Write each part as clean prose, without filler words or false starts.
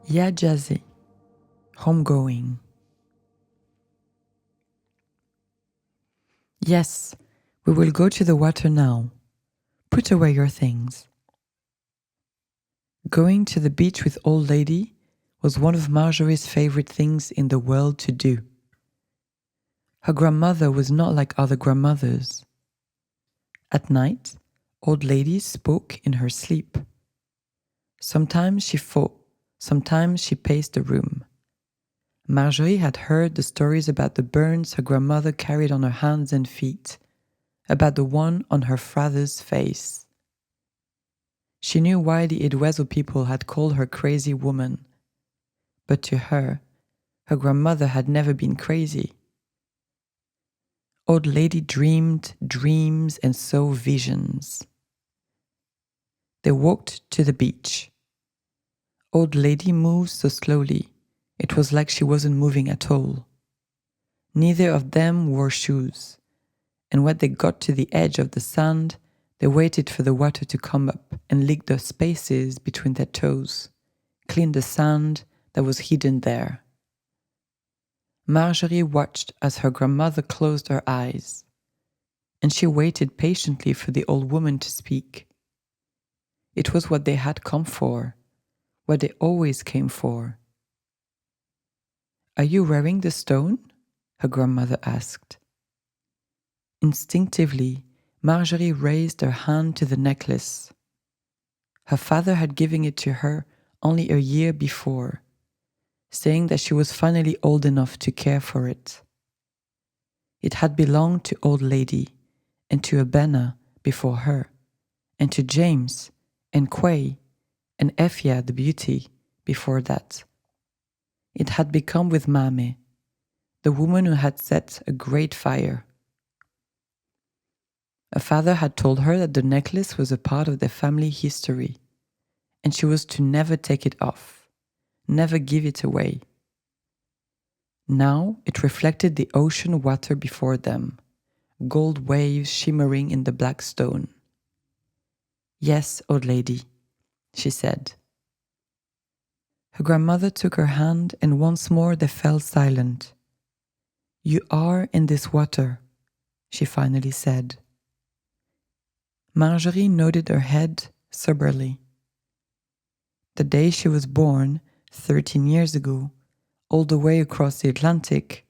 Yaa Gyasi, Homegoing. Yes, we will go to the water now. Put away your things. Going to the beach with old lady was one of Marjorie's favorite things in the world to do. Her grandmother was not like other grandmothers. At night, old lady spoke in her sleep. Sometimes she fought, sometimes she paced the room. Marjorie had heard the stories about the burns her grandmother carried on her hands and feet, about the one on her father's face. She knew why the Edouezo people had called her crazy woman, but to her grandmother had never been crazy. Old lady dreamed dreams and saw visions. They walked to the beach. Old lady moved so slowly, it was like she wasn't moving at all. Neither of them wore shoes, and when they got to the edge of the sand, they waited for the water to come up and lick the spaces between their toes, clean the sand that was hidden there. Marjorie watched as her grandmother closed her eyes, and she waited patiently for the old woman to speak. It was what they had come for, what they always came for. "Are you wearing the stone?" her grandmother asked. Instinctively, Marjorie raised her hand to the necklace. Her father had given it to her only a year before, saying that she was finally old enough to care for it. It had belonged to old lady and to Abena before her, and to James and Quay and Effia the beauty before that. It had become with Mame, the woman who had set a great fire. Her father had told her that the necklace was a part of their family history, and she was to never take it off, never give it away. Now it reflected the ocean water before them, gold waves shimmering in the black stone. "Yes, old lady," she said. Her grandmother took her hand, and once more they fell silent. "You are in this water," she finally said. Marjorie nodded her head soberly. The day she was born, 13 years ago, all the way across the Atlantic,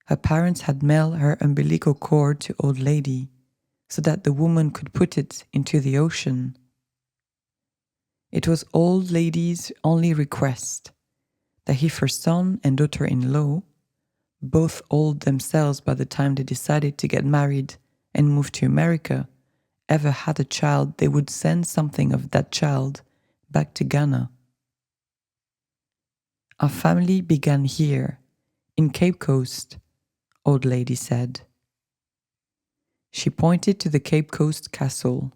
her parents had mailed her umbilical cord to old lady so that the woman could put it into the ocean. It was old lady's only request, that if her son and daughter-in-law, both old themselves by the time they decided to get married and move to America, ever had a child, they would send something of that child back to Ghana. "Our family began here, in Cape Coast," old lady said. She pointed to the Cape Coast castle.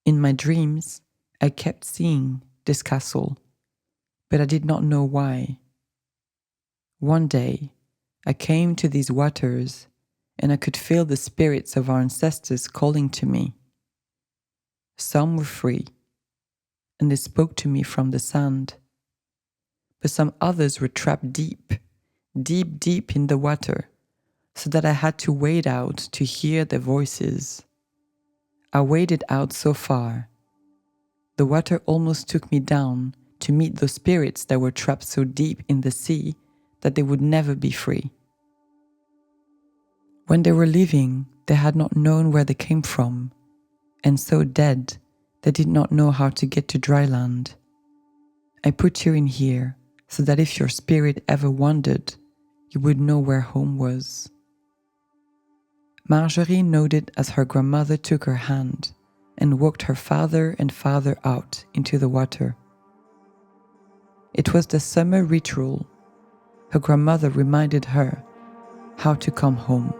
"In my dreams, I kept seeing this castle, but I did not know why. One day, I came to these waters, and I could feel the spirits of our ancestors calling to me. Some were free, and they spoke to me from the sand, but some others were trapped deep, deep, deep in the water, so that I had to wade out to hear their voices. I waded out so far. The water almost took me down to meet those spirits that were trapped so deep in the sea that they would never be free. When they were leaving, they had not known where they came from, and so dead, they did not know how to get to dry land. I put you in here so that if your spirit ever wandered, you would know where home was." Marjorie nodded as her grandmother took her hand and walked her farther and farther out into the water. It was the summer ritual. Her grandmother reminded her how to come home.